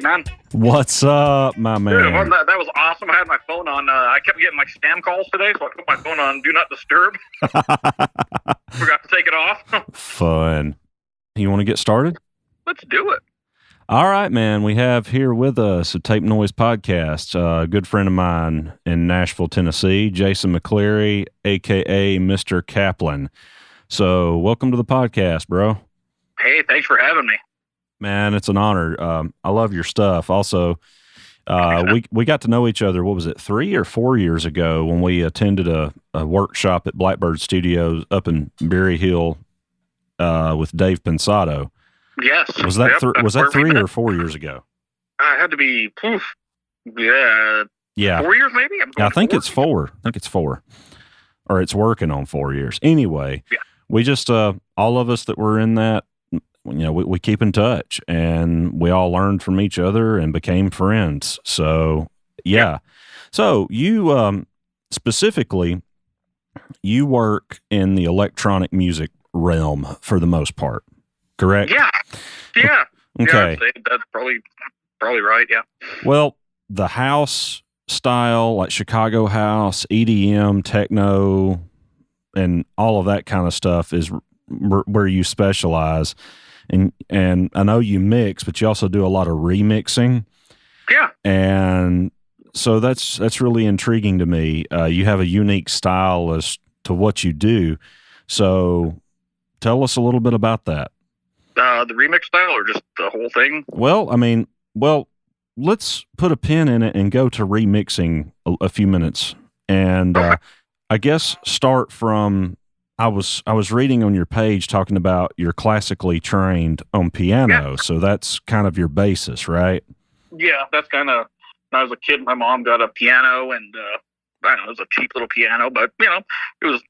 man. What's up, my man? Dude, that was awesome. I had my phone on. I kept getting my spam calls today, so I put my phone on Do Not Disturb. Forgot to take it off. Fun. You want to get started? Let's do it. All right, man. We have here with us a Tape Noise podcast, a good friend of mine in Nashville, Tennessee, Jason McClary, a.k.a. Mr. Kaplan. So welcome to the podcast, bro. Hey, thanks for having me. Man, it's an honor. I love your stuff. Also, we got to know each other, what was it, 3 or 4 years ago when we attended a workshop at Blackbird Studios up in Berry Hill with Dave Pensato. Yes. Was that was that 3 or 4 years ago? I had to be, yeah. 4 years maybe? I think it's 4. I think it's 4. Or it's working on 4 years. Anyway, yeah. We just, all of us that were in that, you know, we keep in touch, and we all learned from each other and became friends. So, yeah. So you, specifically, you work in the electronic music realm for the most part, correct? Yeah. Yeah. Okay. Yeah, that's probably right. Yeah. Well, the house style, like Chicago house, EDM, techno, and all of that kind of stuff is where you specialize. And I know you mix, but you also do a lot of remixing. Yeah. And so that's really intriguing to me. You have a unique style as to what you do. So tell us a little bit about that. The remix style or just the whole thing? Well, let's put a pin in it and go to remixing a few minutes. And I guess start from... I was reading on your page talking about you're classically trained on piano, yeah. So that's kind of your basis, right? Yeah, that's kind of. When I was a kid, my mom got a piano, and I don't know, it was a cheap little piano, but you know, it was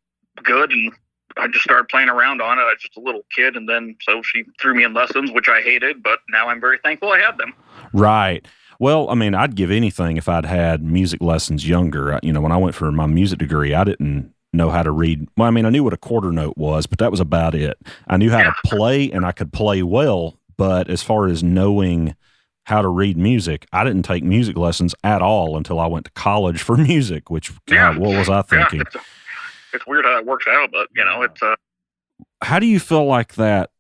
good, and I just started playing around on it. I was just a little kid, and then so she threw me in lessons, which I hated, but now I'm very thankful I had them. Right. Well, I mean, I'd give anything if I'd had music lessons younger. You know, when I went for my music degree, I didn't know how to read. Well, I mean, I knew what a quarter note was, but that was about it. I knew how to play, and I could play well, but as far as knowing how to read music, I didn't take music lessons at all until I went to college for music, which, God, what was I thinking? Yeah, it's weird how it works out, but, you know, it's... How do you feel like that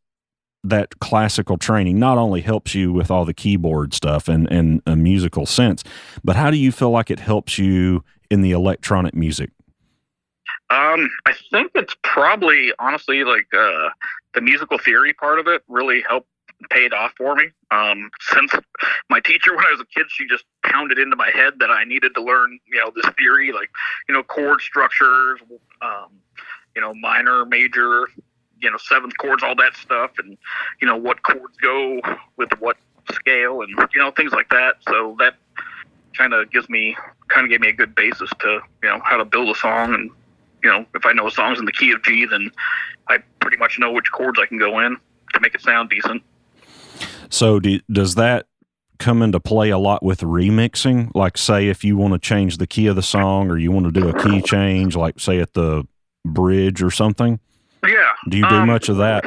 classical training not only helps you with all the keyboard stuff and a musical sense, but how do you feel like it helps you in the electronic music? I think it's probably, honestly, like, the musical theory part of it really helped paid off for me. Since my teacher, when I was a kid, she just pounded into my head that I needed to learn, you know, this theory, like, you know, chord structures, you know, minor, major, you know, seventh chords, all that stuff. And, you know, what chords go with what scale and, you know, things like that. So that kind of gave me a good basis to, you know, how to build a song. And, you know, if I know a song's in the key of G, then I pretty much know which chords I can go in to make it sound decent. So does that come into play a lot with remixing? Like, say, if you want to change the key of the song or you want to do a key change, like, say, at the bridge or something? Yeah. Do you do much of that?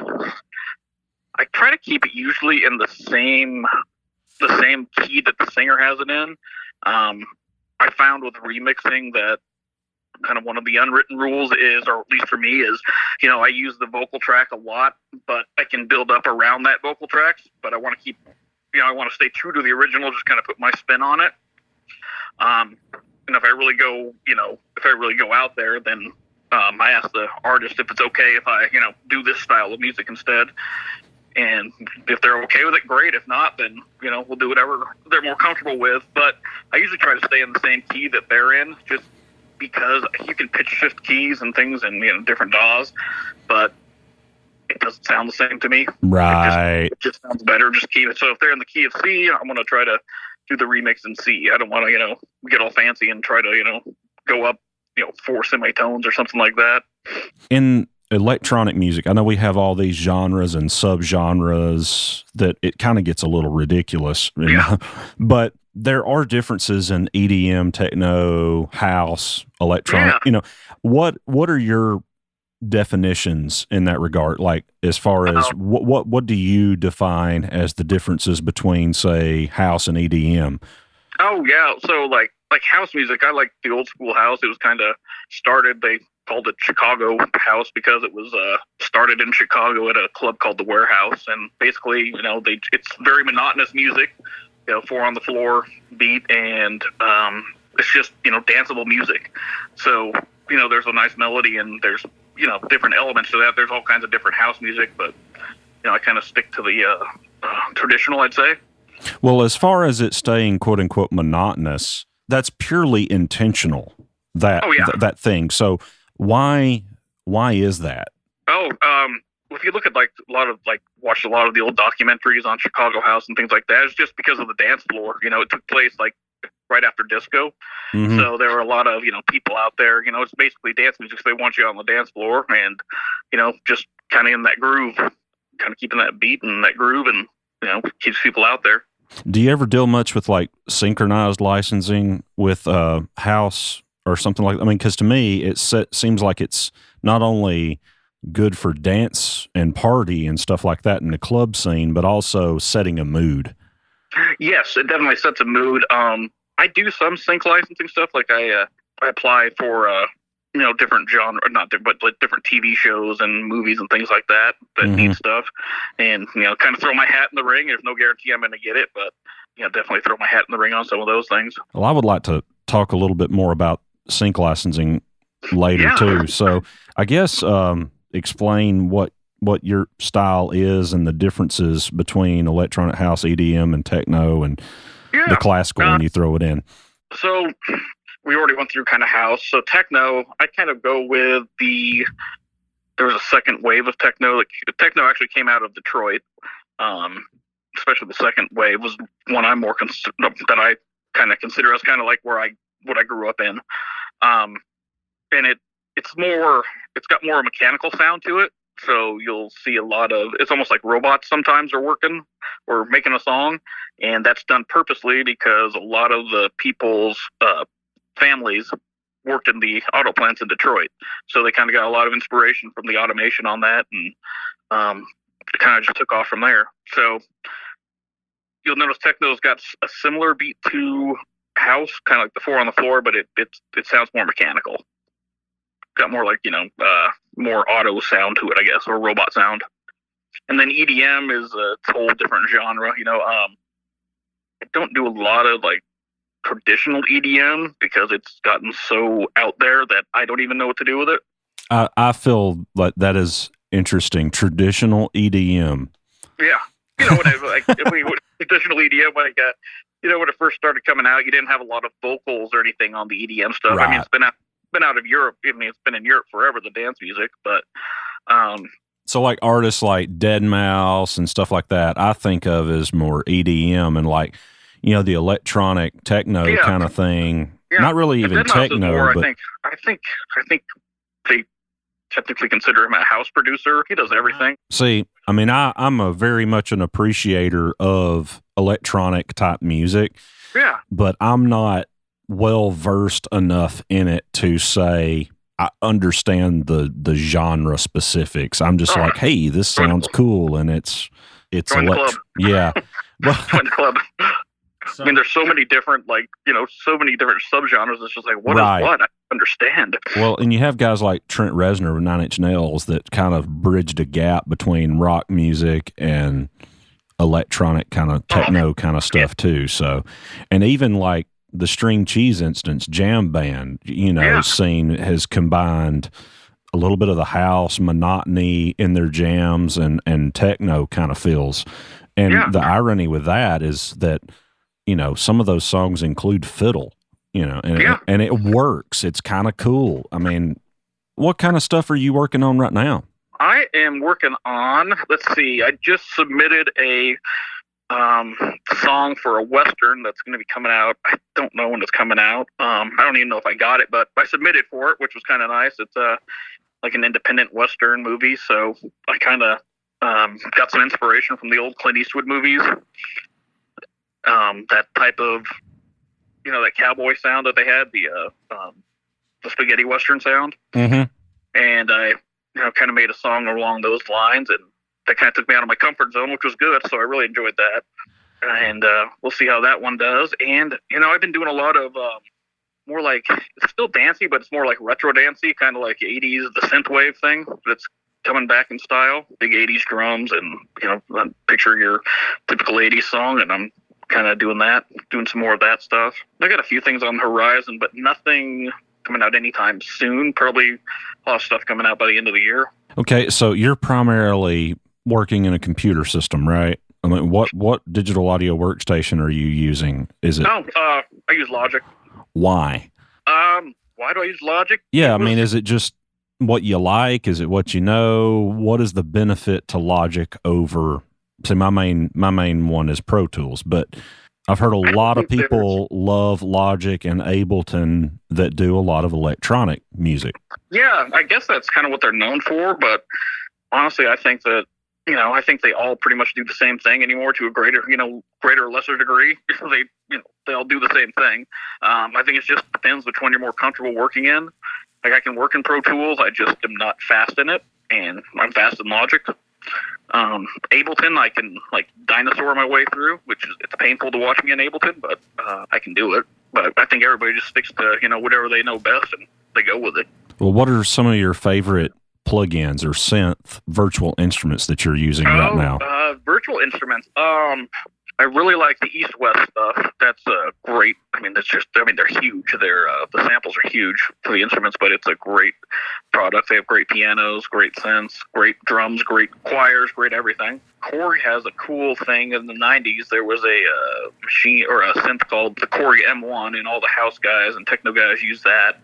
I try to keep it usually in the same key that the singer has it in. I found with remixing that kind of one of the unwritten rules is, or at least for me, is, you know, I use the vocal track a lot, but I can build up around that vocal track, but I want to keep, you know, I want to stay true to the original, just kind of put my spin on it. And if I really go out there, then I ask the artist if it's okay if I, you know, do this style of music instead. And if they're okay with it, great. If not, then, you know, we'll do whatever they're more comfortable with. But I usually try to stay in the same key that they're in, just because you can pitch shift keys and things and, you know, different DAWs, but it doesn't sound the same to me. Right. It just sounds better. Just keep it. So if they're in the key of C, I'm going to try to do the remix in C. I don't want to, you know, get all fancy and try to, you know, go up, you know, 4 semitones or something like that. In electronic music, I know we have all these genres and subgenres that it kind of gets a little ridiculous. Yeah. But there are differences in EDM, techno, house, electronic. Yeah. You know, what are your definitions in that regard? Like, as far as what do you define as the differences between, say, house and EDM? Oh yeah, so like house music, I like the old school house. It was kind of started. They called it Chicago house because it was started in Chicago at a club called the Warehouse, and basically, it's very monotonous music, 4 on the floor beat, and it's just danceable music. So there's a nice melody and there's different elements to that. There's all kinds of different house music, but I kind of stick to the traditional, I'd say. Well, as far as it staying quote unquote monotonous, that's purely intentional. That thing. So why is that? If you look at watched a lot of the old documentaries on Chicago house and things like that, it's just because of the dance floor. It took place like right after disco. Mm-hmm. So there were a lot of, people out there, it's basically dance music. So they want you on the dance floor and, just kind of in that groove, kind of keeping that beat and that groove and, keeps people out there. Do you ever deal much with like synchronized licensing with house or something like that? I mean, because to me, it seems like it's not only good for dance and party and stuff like that in the club scene, but also setting a mood. Yes, it definitely sets a mood. I do some sync licensing stuff. Like I apply for different genre, not different, but like different TV shows and movies and things like that need stuff. And kind of throw my hat in the ring. There's no guarantee I'm going to get it, but definitely throw my hat in the ring on some of those things. Well, I would like to talk a little bit more about sync licensing later too. So I guess explain what your style is and the differences between electronic house, EDM, and techno, and the classical when you throw it in. So we already went through kind of house. So techno, I kind of go with there was a second wave of techno. Like, techno actually came out of Detroit. Especially the second wave was one I'm more that I kind of consider as kind of like what I grew up in. And it's got more mechanical sound to it. So you'll see it's almost like robots sometimes are working or making a song. And that's done purposely because a lot of the people's families worked in the auto plants in Detroit. So they kind of got a lot of inspiration from the automation on that. And it kind of just took off from there. So you'll notice techno's got a similar beat to house, kind of like the 4 on the floor, but it sounds more mechanical. Got more like, more auto sound to it, I guess, or robot sound. And then EDM is a whole different genre. I don't do a lot of like traditional EDM because it's gotten so out there that I don't even know what to do with it. I feel like that is interesting. Traditional EDM. Yeah. Traditional EDM, when it first started coming out, you didn't have a lot of vocals or anything on the EDM stuff. Right. I mean, it's been out of Europe. I mean, it's been in Europe forever, the dance music, but so like artists like Deadmau5 and stuff like that, I think of as more EDM and like, the electronic techno kind of thing. Yeah. Not really even techno, more, but I think they technically consider him a house producer. He does everything. See, I mean, I'm a very much an appreciator of electronic type music. Yeah. But I'm not well versed enough in it to say I understand the genre specifics. I'm just like, hey, this sounds cool, and it's yeah. Join the club. So, I mean, there's so many different subgenres. It's just like, what is what? I understand. Well, and you have guys like Trent Reznor with 9 Inch Nails that kind of bridged a gap between rock music and electronic kind of techno kind of stuff too. So, and even like the String Cheese instance, Jam Band, scene has combined a little bit of the house monotony in their jams and techno kind of feels. And the irony with that is that, some of those songs include fiddle, and it works. It's kind of cool. I mean, what kind of stuff are you working on right now? I am working on, let's see, I just submitted a song for a Western that's going to be coming out. I don't know when it's coming out. I don't even know if I got it, but I submitted for it, which was kind of nice. It's like an independent Western movie. So I kind of got some inspiration from the old Clint Eastwood movies. That type of, that cowboy sound that they had, the spaghetti Western sound. Mm-hmm. And I kind of made a song along those lines, and that kind of took me out of my comfort zone, which was good. So I really enjoyed that, and we'll see how that one does. And I've been doing a lot of more like, it's still dancey, but it's more like retro dancey, kind of like 80s, the synthwave thing that's coming back in style. Big 80s drums, and picture your typical 80s song, and I'm kind of doing some more of that stuff. I got a few things on the horizon, but nothing coming out anytime soon. Probably a lot of stuff coming out by the end of the year. Okay, so you're primarily working in a computer system, right? I mean, what digital audio workstation are you using? Is it? I use Logic. Why? Why do I use Logic? Yeah, I mean, is it just what you like? Is it what you know? What is the benefit to Logic over? Say, my main one is Pro Tools, but I've heard a lot of people love Logic and Ableton that do a lot of electronic music. Yeah, I guess that's kind of what they're known for, but honestly, I think that, I think they all pretty much do the same thing anymore to a greater or lesser degree. They all do the same thing. I think it just depends which one you're more comfortable working in. Like, I can work in Pro Tools, I just am not fast in it, and I'm fast in Logic. Ableton, I can dinosaur my way through, it's painful to watch me in Ableton, but I can do it. But I think everybody just sticks to whatever they know best, and they go with it. Well, what are some of your favorite plugins or synth virtual instruments that you're using right now? Virtual instruments. I really like the East West stuff. That's great. I mean, they're huge. The samples are huge for the instruments, but it's a great product. They have great pianos, great synths, great drums, great choirs, great everything. Korg has a cool thing. In the 90s, there was a machine or a synth called the Korg M1, and all the house guys and techno guys use that,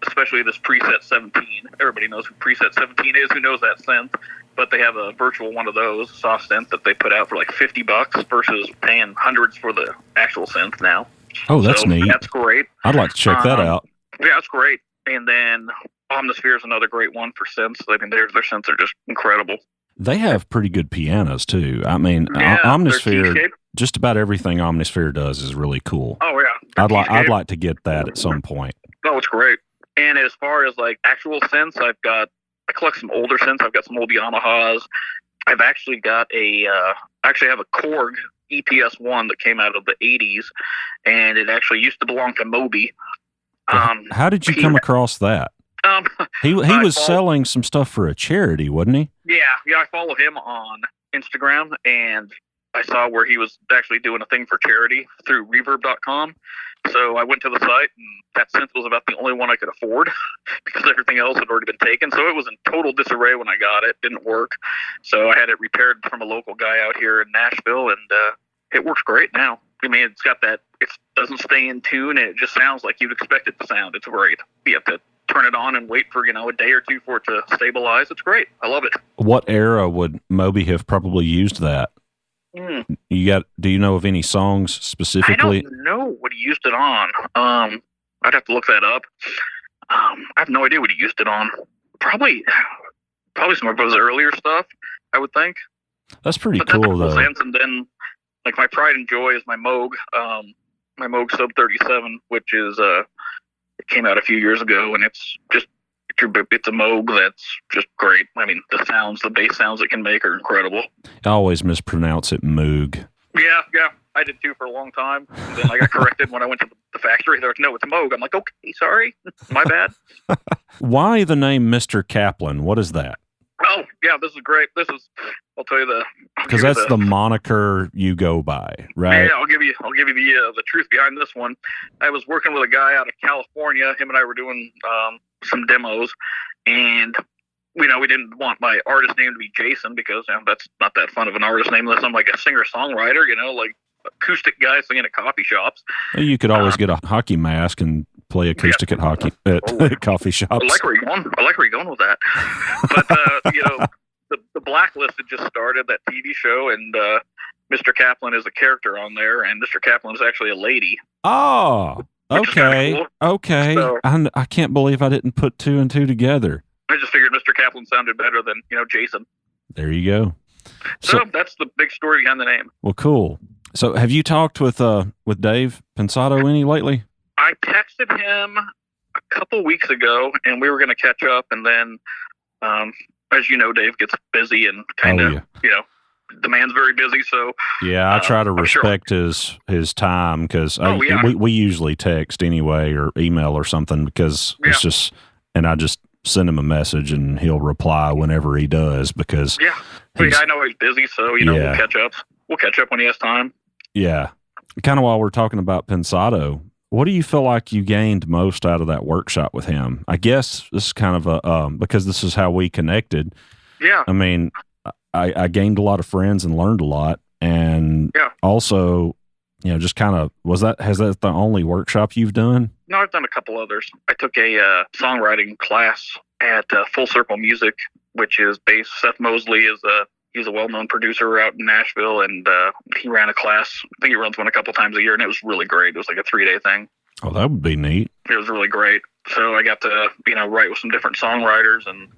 especially this Preset 17. Everybody knows who Preset 17 is, who knows that synth. But they have a virtual one of those, soft synth, that they put out for like $50 versus paying hundreds for the actual synth now. Oh, that's neat. That's great. I'd like to check that out. Yeah, that's great. And then Omnisphere is another great one for synths. I mean, their synths are just incredible. They have pretty good pianos too. I mean, yeah, Omnisphere, just about everything Omnisphere does is really cool. Oh yeah, I'd like to get that at some point. Oh, it's great. And as far as like actual synths, I collect some older synths. I've got some old Yamahas. I've actually got I have a Korg EPS-1 that came out of the 80s, and it actually used to belong to Moby. How did you come across that? He was selling some stuff for a charity, wasn't he? Yeah, I follow him on Instagram, and I saw where he was actually doing a thing for charity through reverb.com. So I went to the site, and that synth was about the only one I could afford because everything else had already been taken. So it was in total disarray when I got it. Didn't work. So I had it repaired from a local guy out here in Nashville, and it works great now. I mean, it's got that, it doesn't stay in tune, and it just sounds like you'd expect it to sound. It's great. You have to turn it on and wait for, a day or two for it to stabilize. It's great. I love it. What era would Moby have probably used that? Do you know of any songs specifically? I don't know what he used it on. I'd have to look that up. I have no idea what he used it on. Probably some of his earlier stuff, I would think. That's pretty cool, though. Sense. And then, like, my pride and joy is my Moog, Sub 37, which is it came out a few years ago, and it's a Moog that's just great. I mean, the bass sounds it can make are incredible. I always mispronounce it Moog. Yeah, I did too for a long time. And then I got corrected when I went to the factory. They're like, no, it's Moog. I'm like, okay, sorry, my bad. Why the name Mr. Kaplan? What is that? Oh, yeah, this is great. I'll tell you because that's the moniker you go by, right? Yeah, I'll give you the truth behind this one. I was working with a guy out of California. Him and I were doing some demos, and we didn't want my artist name to be Jason because that's not that fun of an artist name unless I'm like a singer-songwriter, like acoustic guy singing at coffee shops. You could always get a hockey mask and play acoustic at coffee shops. I like where you're going with that. But the Blacklist had just started, that TV show, and Mr. Kaplan is a character on there, and Mr. Kaplan is actually a lady. Oh, okay, cool. Okay. So, I can't believe I didn't put two and two together. I just figured Mr. Kaplan sounded better than Jason. There you go. So that's the big story behind the name. Well, cool. So have you talked with Dave Pensato any lately? I texted him a couple weeks ago, and we were going to catch up, and then as you know, Dave gets busy and kind of, the man's very busy. So yeah, I try to respect his time because we usually text anyway or email or something because it's just, and I just send him a message and he'll reply whenever he does because I know he's busy. So, we'll catch up. We'll catch up when he has time. Yeah. Kind of while we're talking about Pensado, what do you feel like you gained most out of that workshop with him? I guess this is kind of a, because this is how we connected. Yeah. I mean, I gained a lot of friends and learned a lot. And also, just kind of, has that the only workshop you've done? No, I've done a couple others. I took a songwriting class at Full Circle Music, which is based, Seth Mosley he's a well-known producer out in Nashville, and he ran a class. I think he runs one a couple times a year, and it was really great. It was like a 3-day thing. Oh, that would be neat. It was really great. So I got to, write with some different songwriters and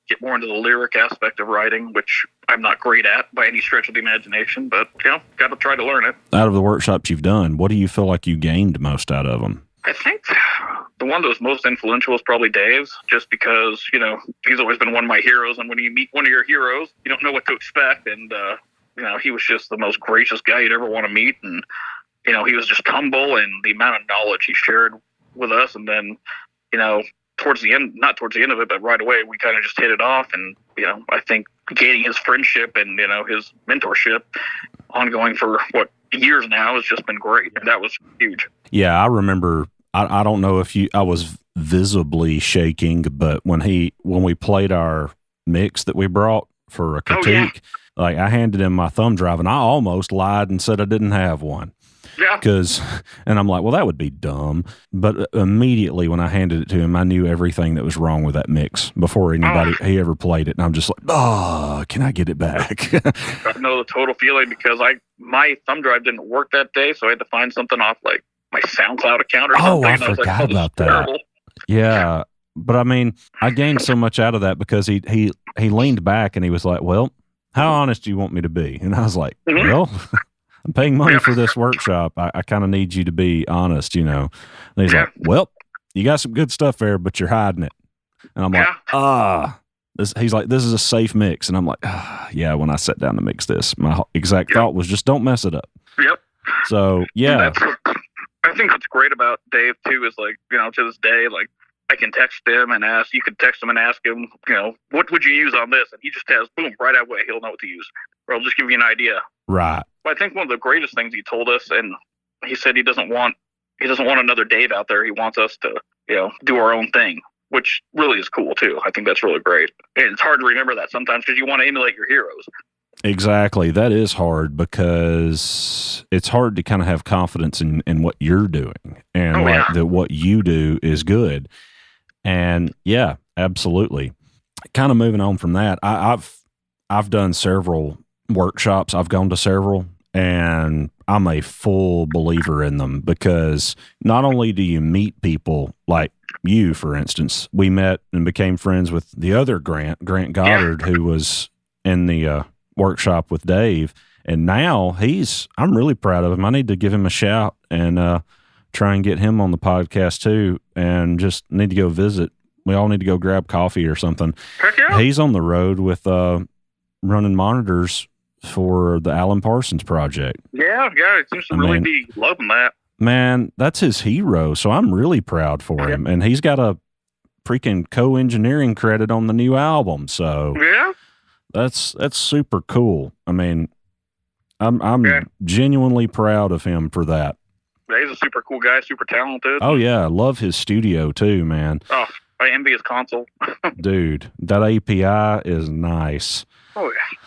get more into the lyric aspect of writing, which I'm not great at by any stretch of the imagination, but, got to try to learn it. Out of the workshops you've done, what do you feel like you gained most out of them? I think the one that was most influential is probably Dave's, just because, he's always been one of my heroes, and when you meet one of your heroes, you don't know what to expect, and, he was just the most gracious guy you'd ever want to meet, and, he was just humble, and the amount of knowledge he shared with us, and then, towards the end, not towards the end of it, but right away, we kind of just hit it off, and, I think gaining his friendship and, his mentorship ongoing for, years now has just been great, and that was huge. Yeah, I remember, I don't know if I was visibly shaking, but when we played our mix that we brought for a critique, like I handed him my thumb drive and I almost lied and said I didn't have one. Yeah. And I'm like, well, that would be dumb. But immediately when I handed it to him, I knew everything that was wrong with that mix before he ever played it. And I'm just like, can I get it back? I know the total feeling because my thumb drive didn't work that day. So I had to find something off like my SoundCloud account or something. I forgot about that. Terrible. Yeah. But I mean, I gained so much out of that because he leaned back and he was like, well, how honest do you want me to be? And I was like, well, I'm paying money for this workshop. I kind of need you to be honest, And he's like, well, you got some good stuff there, but you're hiding it. And I'm like, he's like, this is a safe mix. And I'm like, when I sat down to mix this, my exact thought was just don't mess it up. Yep. So, yeah. I think what's great about Dave, too, is like, to this day, like, I can text him and you can text him and ask him, what would you use on this? And he just has, boom, right away, he'll know what to use. Or I'll just give you an idea. Right. But I think one of the greatest things he told us, and he said he doesn't want another Dave out there. He wants us to, do our own thing, which really is cool, too. I think that's really great. And it's hard to remember that sometimes because you want to emulate your heroes. Exactly. That is hard because it's hard to kind of have confidence in what you're doing and that what you do is good. And yeah, absolutely. Kind of moving on from that, I've done several workshops. I've gone to several, and I'm a full believer in them because not only do you meet people like you, for instance, we met and became friends with the other Grant Goddard, who was in the workshop with Dave, and now I'm really proud of him. I need to give him a shout and try and get him on the podcast too, and just need to go visit. We all need to go grab coffee or something. Heck yeah. He's on the road with running monitors for the Alan Parsons project. Yeah, it seems to really be loving that. Man, that's his hero, so I'm really proud for him. And he's got a freaking co-engineering credit on the new album, so that's super cool. I mean, I'm genuinely proud of him for that. Yeah, he's a super cool guy, super talented. Oh yeah, I love his studio too, man. Oh, I envy his console. Dude, that API is nice. Oh yeah.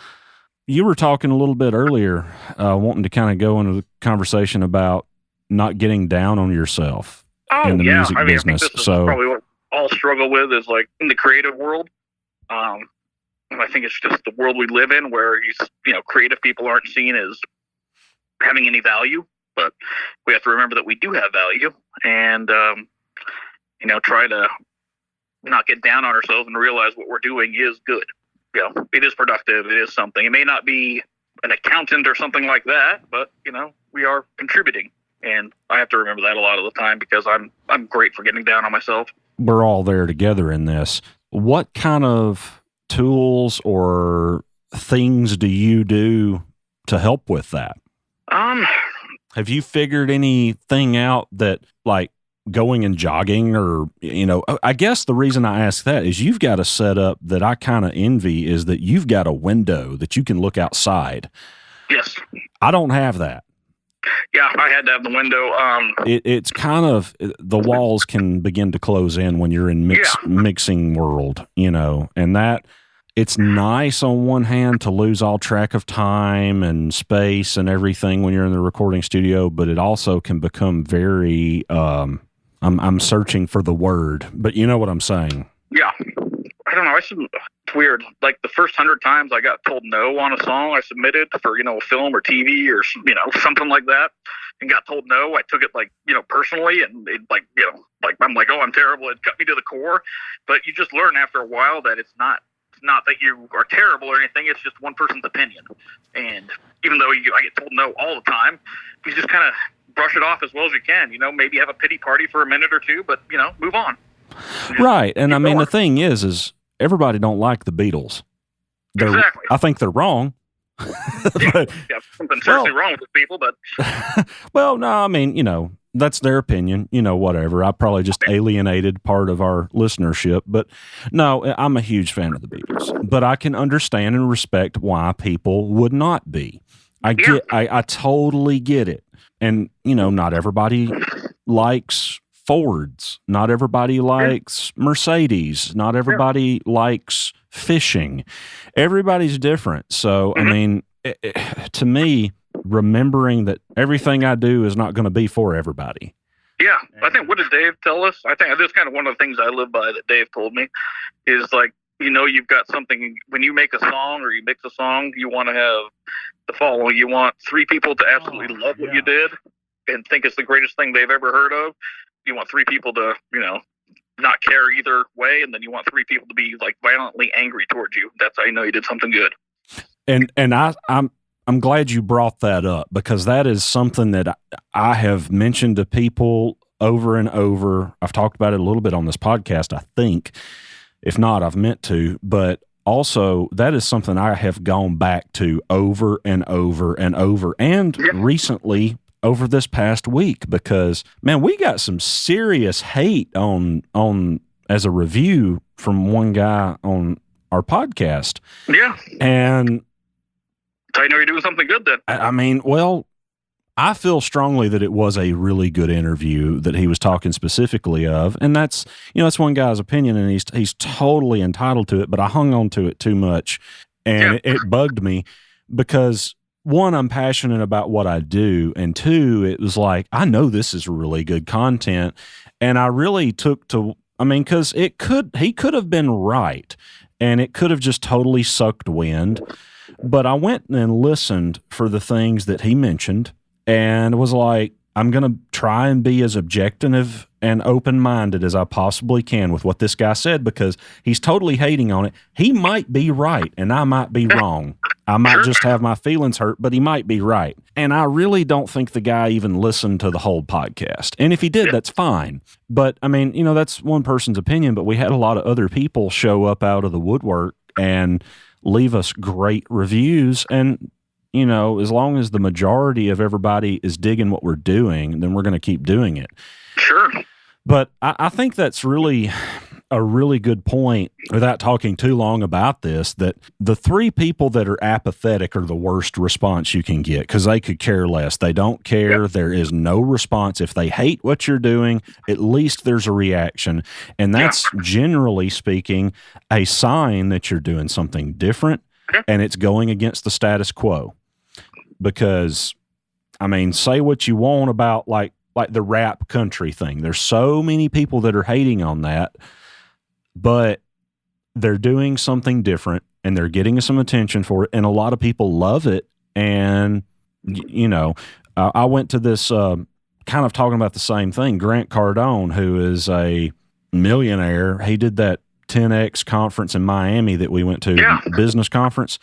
You were talking a little bit earlier, wanting to kind of go into the conversation about not getting down on yourself in the music business. I think this is probably what all struggle with is like in the creative world. I think it's just the world we live in where creative people aren't seen as having any value, but we have to remember that we do have value and, try to not get down on ourselves and realize what we're doing is good. It is productive. It is something. It may not be an accountant or something like that, but, we are contributing. And I have to remember that a lot of the time because I'm great for getting down on myself. We're all there together in this. What kind of tools or things do you do to help with that? Have you figured anything out that, like, going and jogging, or, I guess the reason I ask that is you've got a setup that I kind of envy, is that you've got a window that you can look outside. Yes. I don't have that. Yeah, I had to have the window. It's kind of, the walls can begin to close in when you're in mixing world, and that, it's nice on one hand to lose all track of time and space and everything when you're in the recording studio, but it also can become very, I'm searching for the word, but you know what I'm saying? Yeah. I don't know. It's weird. Like the first 100 times I got told no on a song I submitted for, a film or TV or, something like that, and got told no. I took it personally, and it I'm like, oh, I'm terrible. It cut me to the core. But you just learn after a while that it's not that you are terrible or anything. It's just one person's opinion. And even though I get told no all the time, you just kind of brush it off as well as you can. Maybe have a pity party for a minute or two, but move on. Right. And I mean, the thing is everybody don't like the Beatles. Exactly. I think they're wrong. But, something seriously wrong with people, but well, no, I mean, that's their opinion, whatever. I probably just alienated part of our listenership, but no, I'm a huge fan of the Beatles, but I can understand and respect why people would not be. I totally get it. And, not everybody likes Fords. Not everybody likes Mercedes. Not everybody likes fishing. Everybody's different. So, I mean, to me, remembering that everything I do is not going to be for everybody. Yeah. I think, what did Dave tell us? I think that's kind of one of the things I live by that Dave told me is like, you've got something, when you make a song or you mix a song, you want to have the following. You want 3 people to absolutely love what you did and think it's the greatest thing they've ever heard of. You want 3 people to, not care either way. And then you want 3 people to be like violently angry towards you. That's how you know you did something good. And I'm glad you brought that up, because that is something that I have mentioned to people over and over. I've talked about it a little bit on this podcast, I think. If not, I've meant to. But also, that is something I have gone back to over and over and over. And recently, over this past week, because, man, we got some serious hate on as a review from one guy on our podcast. Yeah. And I know you're doing something good then. I mean, well, I feel strongly that it was a really good interview that he was talking specifically of. And that's, that's one guy's opinion, and he's totally entitled to it, but I hung on to it too much, and it bugged me because, one, I'm passionate about what I do, and 2, it was like, I know this is really good content, and I really took to, because he could have been right, and it could have just totally sucked wind, but I went and listened for the things that he mentioned, and was like, I'm going to try and be as objective and open-minded as I possibly can with what this guy said, because he's totally hating on it. He might be right, and I might be wrong. I might just have my feelings hurt, but he might be right. And I really don't think the guy even listened to the whole podcast. And if he did, that's fine. But, that's one person's opinion, but we had a lot of other people show up out of the woodwork and leave us great reviews. And, as long as the majority of everybody is digging what we're doing, then we're going to keep doing it. Sure. But I think that's really a really good point, without talking too long about this, that the 3 people that are apathetic are the worst response you can get, because they could care less. They don't care. Yep. There is no response. If they hate what you're doing, at least there's a reaction. And that's, generally speaking, a sign that you're doing something different, and it's going against the status quo. Because, say what you want about like the rap country thing. There's so many people that are hating on that, but they're doing something different and they're getting some attention for it. And a lot of people love it. And, I went to this kind of talking about the same thing. Grant Cardone, who is a millionaire, he did that 10X conference in Miami that we went to, business conference.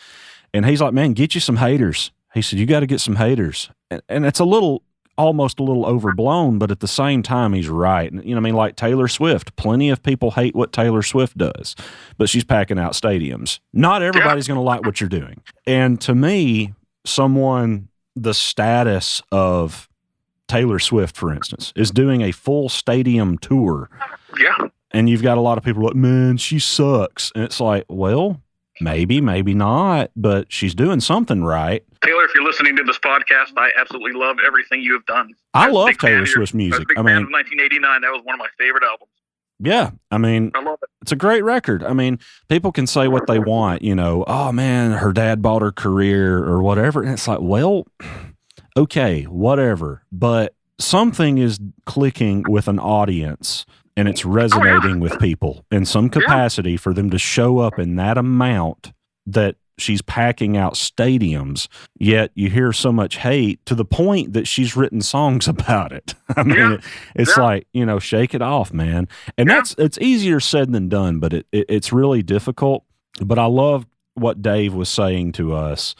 And he's like, man, get you some haters. He said, you got to get some haters. And it's a little almost a little overblown, but at the same time, he's right. And, I mean, like Taylor Swift, plenty of people hate what Taylor Swift does, but she's packing out stadiums. Not everybody's going to like what you're doing. And to me, the status of Taylor Swift, for instance, is doing a full stadium tour. Yeah. And you've got a lot of people like, man, she sucks. And it's like, well, maybe not, but she's doing something right. Taylor, if you're listening to this podcast, I absolutely love everything you have done. I love Taylor Swift's music. I mean, of 1989, that was one of my favorite albums. Yeah, I mean, I love it. It's a great record. I mean, people can say what they want, oh man, her dad bought her career or whatever. And it's like, well, okay, whatever. But something is clicking with an audience and it's resonating with people in some capacity for them to show up in that amount that she's packing out stadiums, yet you hear so much hate to the point that she's written songs about it. I mean, it's like, shake it off, man. And it's easier said than done, but it's really difficult. But I love what Dave was saying to us,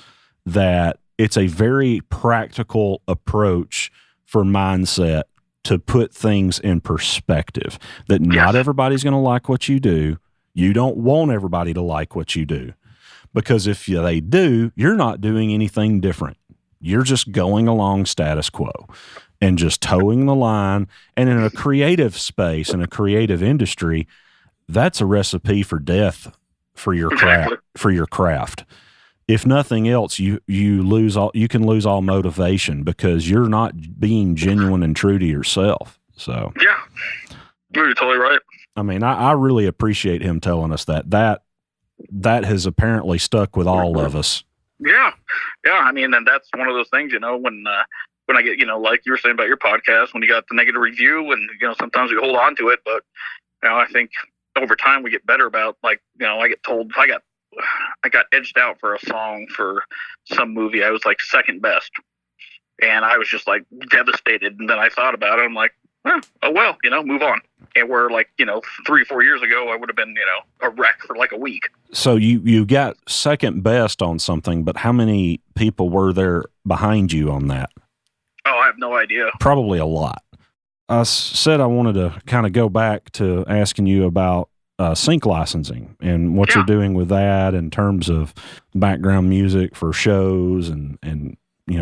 that it's a very practical approach for mindset to put things in perspective, that not everybody's going to like what you do. You don't want everybody to like what you do. Because if they do, you're not doing anything different. You're just going along status quo and just towing the line. And in a creative space, in a creative industry, that's a recipe for death for your craft. If nothing else, you can lose all motivation because you're not being genuine and true to yourself. So you're totally right. I mean, I really appreciate him telling us that has apparently stuck with all of us. Yeah. I mean, and that's one of those things, when I get, like you were saying about your podcast, when you got the negative review and, sometimes we hold on to it, but, I think over time we get better about, like, I get told I got edged out for a song for some movie. I was like second best. And I was just like devastated. And then I thought about it. I'm like, oh well, move on. And where 3 or 4 years ago, I would have been, a wreck for like a week. So you got second best on something, but how many people were there behind you on that? Oh, I have no idea. Probably a lot. I said I wanted to kind of go back to asking you about sync licensing and what you're doing with that in terms of background music for shows and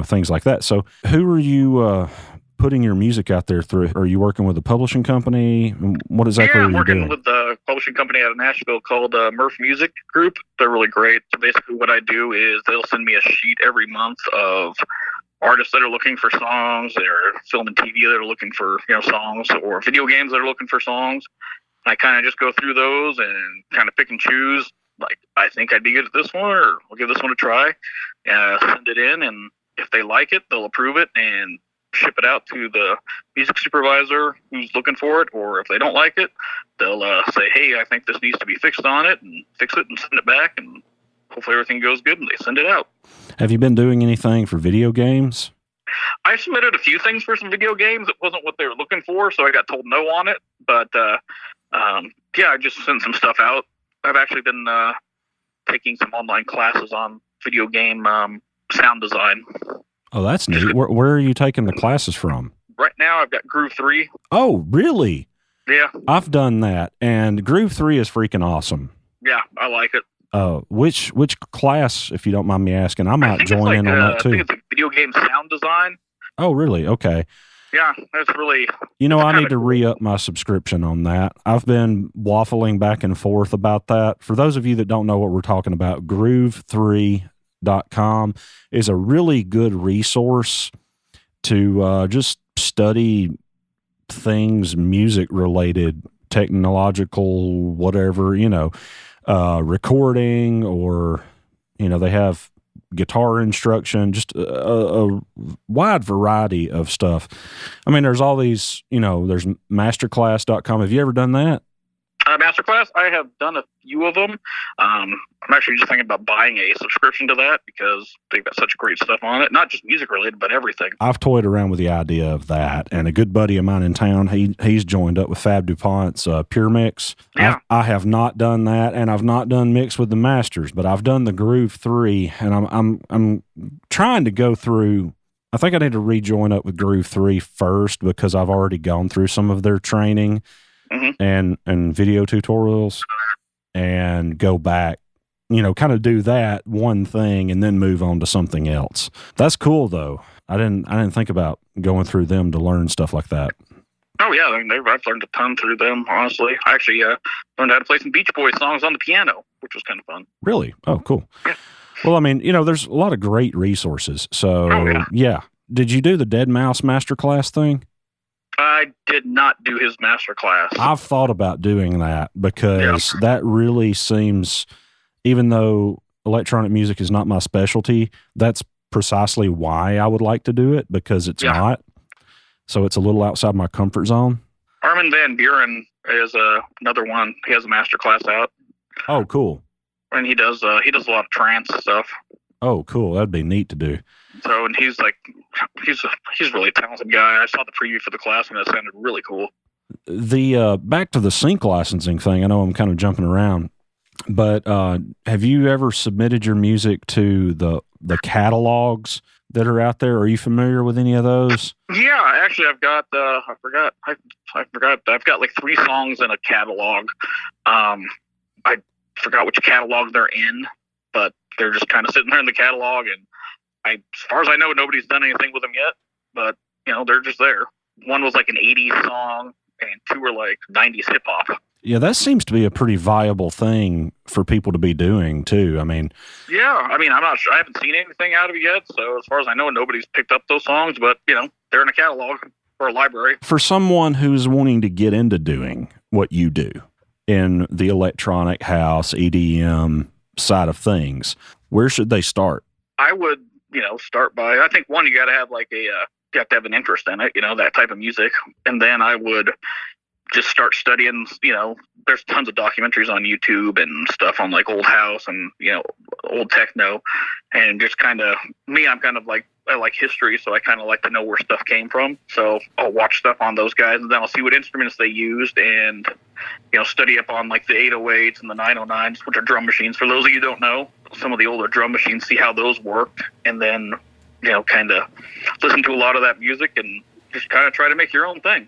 things like that. So who are you putting your music out there through? Are you working with a publishing company? What exactly are you doing? I'm working with a publishing company out of Nashville called Murph Music Group. They're really great. So basically what I do is they'll send me a sheet every month of artists that are looking for songs, or film and TV that are looking for songs, or video games that are looking for songs. I kind of just go through those and kind of pick and choose. Like, I think I'd be good at this one, or I'll give this one a try. Send it in, and if they like it, they'll approve it and ship it out to the music supervisor who's looking for it. Or if they don't like it, they'll say, hey, I think this needs to be fixed on it, and fix it and send it back, and hopefully everything goes good, and they send it out. Have you been doing anything for video games? I submitted a few things for some video games. It wasn't what they were looking for, so I got told no on it. But I just sent some stuff out. I've actually been taking some online classes on video game sound design. Oh, that's neat. Where are you taking the classes from? Right now, I've got Groove 3. Oh, really? Yeah. I've done that, and Groove 3 is freaking awesome. Yeah, I like it. Which class, if you don't mind me asking? I might join in on that too. I think it's like video game sound design. Oh, really? Okay. Yeah, that's really... I need to re-up my subscription on that. I've been waffling back and forth about that. For those of you that don't know what we're talking about, groove3.com is a really good resource to just study things music related, technological, whatever, recording, or, they have guitar instruction, just a wide variety of stuff. I mean, there's all these, there's masterclass.com. Have you ever done that? Masterclass, I have done a few of them. I'm actually just thinking about buying a subscription to that because they've got such great stuff on it. Not just music related, but everything. I've toyed around with the idea of that, and a good buddy of mine in town, he's joined up with Fab DuPont's Pure Mix. Yeah. I have not done that, and I've not done Mix with the Masters, but I've done the Groove 3, and I'm trying to go through. I think I need to rejoin up with Groove 3 first because I've already gone through some of their training and video tutorials, and go back, kind of do that one thing and then move on to something else. That's cool though. I didn't think about going through them to learn stuff like that. Oh yeah, I've learned a ton through them. Honestly, I actually learned how to play some Beach Boys songs on the piano, which was kind of fun. Really? Oh, cool. Yeah. Well, I mean, there's a lot of great resources. So yeah. Did you do the Dead Mouse masterclass thing? I did not do his masterclass. I've thought about doing that because that really seems, even though electronic music is not my specialty, that's precisely why I would like to do it, because it's not. So it's a little outside my comfort zone. Armin van Buren is another one. He has a masterclass out. Oh, cool. And he does a lot of trance stuff. Oh, cool. That'd be neat to do. So, and he's a really talented guy. I saw the preview for the class and it sounded really cool. The back to the sync licensing thing, I know I'm kind of jumping around, but have you ever submitted your music to the catalogs that are out there? Are you familiar with any of those? Yeah, actually, I've got I forgot. I've got like 3 songs in a catalog. I forgot which catalog they're in, but they're just kind of sitting there in the catalog, and as far as I know, nobody's done anything with them yet, but they're just there. One was like an 80s song, and 2 were like 90s hip hop. Yeah, that seems to be a pretty viable thing for people to be doing too. I mean, I'm not sure. I haven't seen anything out of it yet, so as far as I know, nobody's picked up those songs, but they're in a catalog or a library. For someone who's wanting to get into doing what you do in the electronic house EDM side of things, where should they start? I would start by, I think, one, you got to have you have to have an interest in it, that type of music. And then I would just start studying, there's tons of documentaries on YouTube and stuff on like old house and, old techno. And just kind of, I'm kind of I like history, so I kind of like to know where stuff came from. So I'll watch stuff on those guys, and then I'll see what instruments they used, and study up on like the 808s and the 909s, which are drum machines. For those of you who don't know, some of the older drum machines, see how those worked, and then kind of listen to a lot of that music and just kind of try to make your own thing.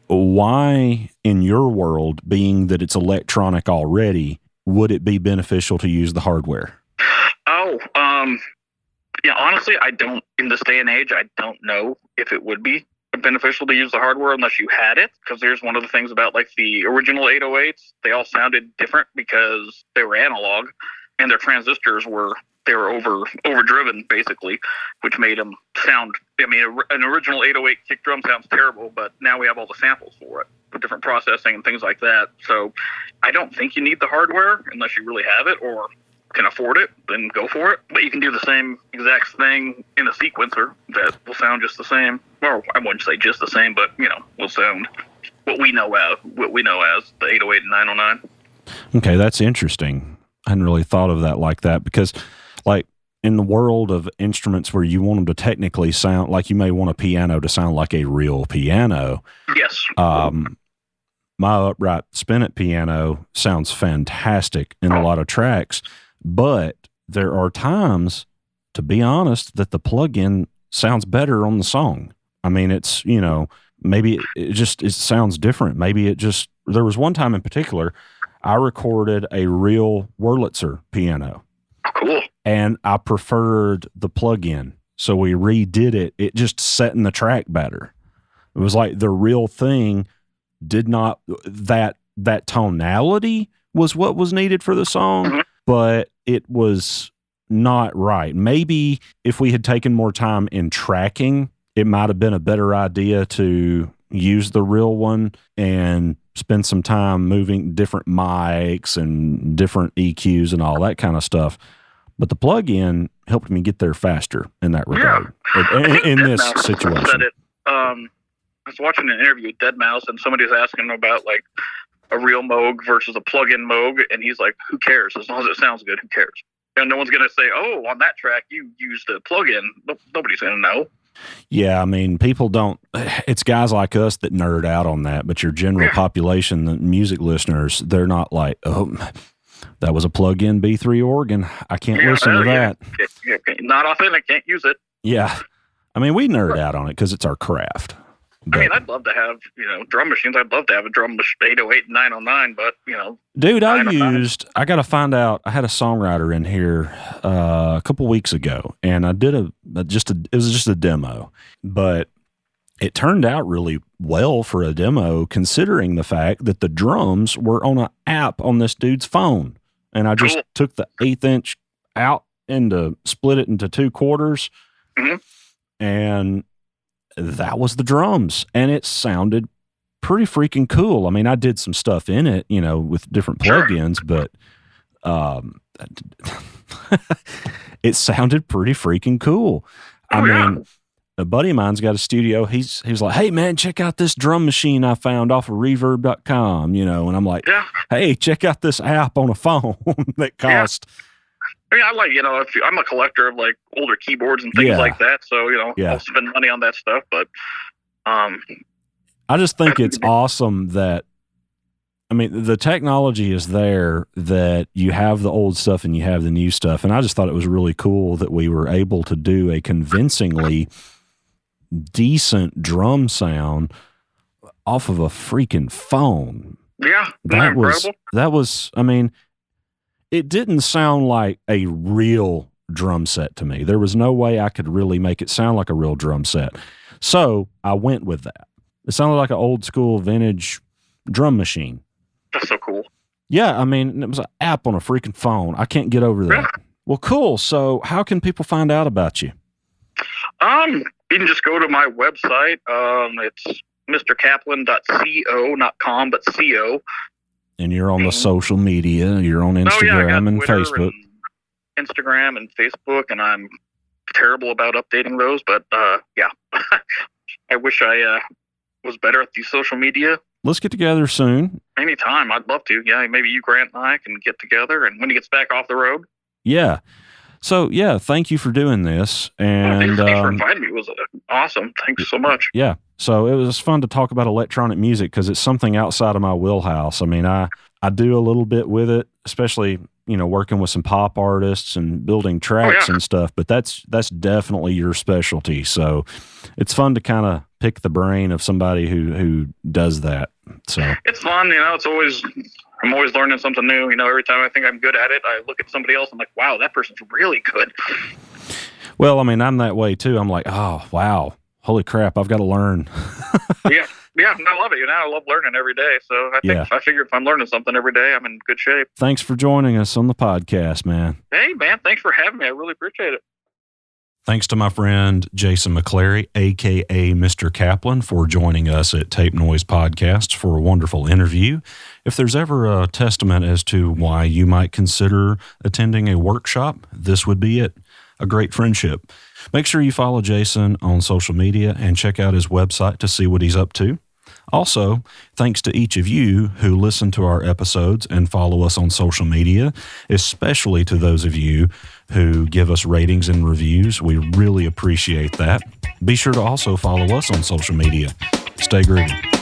Why, in your world, being that it's electronic already, would it be beneficial to use the hardware? Honestly, I don't, in this day and age, I don't know if it would be beneficial to use the hardware unless you had it, because there's one of the things about like the original 808s, they all sounded different because they were analog, and their transistors were overdriven basically, which made them sound, an original 808 kick drum sounds terrible, but now we have all the samples for it with different processing and things like that. So I don't think you need the hardware unless you really have it or can afford it, then go for it. But you can do the same exact thing in a sequencer that will sound just the same. Well, I wouldn't say just the same, but will sound what we know as the 808 and 909. Okay, that's interesting. I hadn't really thought of that like that, because like in the world of instruments where you want them to technically sound like, you may want a piano to sound like a real piano. Yes. My upright spinet piano sounds fantastic in a lot of tracks, but there are times, to be honest, that the plug-in sounds better on the song. I mean, it's, maybe it sounds different. Maybe there was one time in particular, I recorded a real Wurlitzer piano. Cool. And I preferred the plug-in. So we redid it. It just set in the track better. It was like the real thing did not, that tonality was what was needed for the song, but it was not right. Maybe if we had taken more time in tracking, it might have been a better idea to use the real one and spend some time moving different mics and different EQs and all that kind of stuff. But the plug-in helped me get there faster in that regard. Yeah. In this situation. Said it. I was watching an interview with Deadmau5, and somebody was asking him about like a real Moog versus a plug-in Moog, and he's like, who cares? As long as it sounds good, who cares? And no one's going to say, oh, on that track, you used a plug-in. Nobody's going to know. Yeah, I mean, people don't, it's guys like us that nerd out on that, but your general population, the music listeners, they're not like, oh, that was a plug-in B3 organ. I can't listen to that. Not authentic, can't use it. Yeah. I mean, we nerd out on it because it's our craft. But, I mean, I'd love to have, drum machines. I'd love to have a drum 808 and 909, but, Dude, I got to find out. I had a songwriter in here a couple weeks ago, and I did it was just a demo, but it turned out really well for a demo, considering the fact that the drums were on an app on this dude's phone. And I just took the 1/8 inch out and split it into 2 quarters. Mm-hmm. And that was the drums, and it sounded pretty freaking cool. I mean, I did some stuff in it, with different plugins, but it sounded pretty freaking cool. I mean, a buddy of mine's got a studio. He's like, hey man, check out this drum machine I found off of reverb.com, and I'm like, hey, check out this app on a phone that cost. I mean, I'm a collector of like older keyboards and things like that. So, I'll spend money on that stuff, but, I just think it's awesome that, I mean, the technology is there, that you have the old stuff and you have the new stuff. And I just thought it was really cool that we were able to do a convincingly decent drum sound off of a freaking phone. Yeah. That was, I mean, it didn't sound like a real drum set to me. There was no way I could really make it sound like a real drum set. So I went with that. It sounded like an old school vintage drum machine. That's so cool. Yeah, I mean, it was an app on a freaking phone. I can't get over that. Yeah. Well, cool. So how can people find out about you? You can just go to my website. It's mrkaplan.co, not com, but co. And you're on the social media. You're on Instagram and Facebook. And Instagram and Facebook, and I'm terrible about updating those, but yeah. I wish I was better at the social media. Let's get together soon. Anytime. I'd love to. Yeah, maybe you, Grant, and I can get together, and when he gets back off the road. Yeah. So, yeah, thank you for doing this. And thanks for inviting me. It was awesome. Thanks so much. Yeah. So it was fun to talk about electronic music because it's something outside of my wheelhouse. I mean, I do a little bit with it, especially, working with some pop artists and building tracks and stuff, but that's definitely your specialty. So it's fun to kind of pick the brain of somebody who does that. So it's fun. I'm always learning something new. Every time I think I'm good at it, I look at somebody else and I'm like, wow, that person's really good. Well, I mean, I'm that way too. I'm like, oh, wow. Holy crap, I've got to learn. Yeah, I love it. I love learning every day. So I figure if I'm learning something every day, I'm in good shape. Thanks for joining us on the podcast, man. Hey, man, thanks for having me. I really appreciate it. Thanks to my friend Jason McClary, a.k.a. Mr. Kaplan, for joining us at Tape Noise Podcasts for a wonderful interview. If there's ever a testament as to why you might consider attending a workshop, this would be it. A great friendship. Make sure you follow Jason on social media and check out his website to see what he's up to. Also, thanks to each of you who listen to our episodes and follow us on social media, especially to those of you who give us ratings and reviews. We really appreciate that. Be sure to also follow us on social media. Stay groovy.